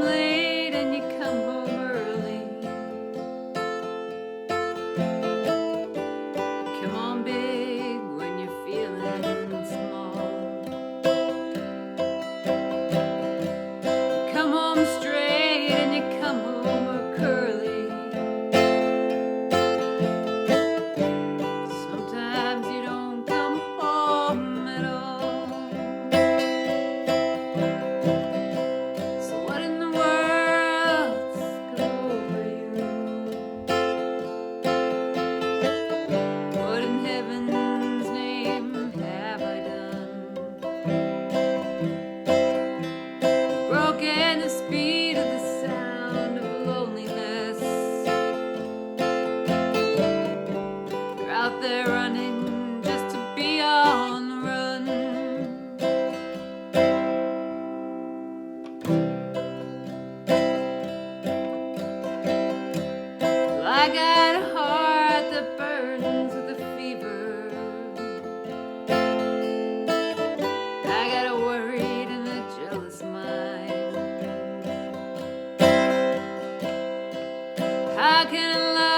late and you come home early. Come on big when you're feeling small. Come home straight and you come home curly. Sometimes you don't come home at all. So what in the world's come over you? What in heaven's name have I done? Broken the speed of the sound of loneliness. You're out there running just to be on the run. Well, I got a heart that burns with a fever. I got a worried and a jealous mind. How can I love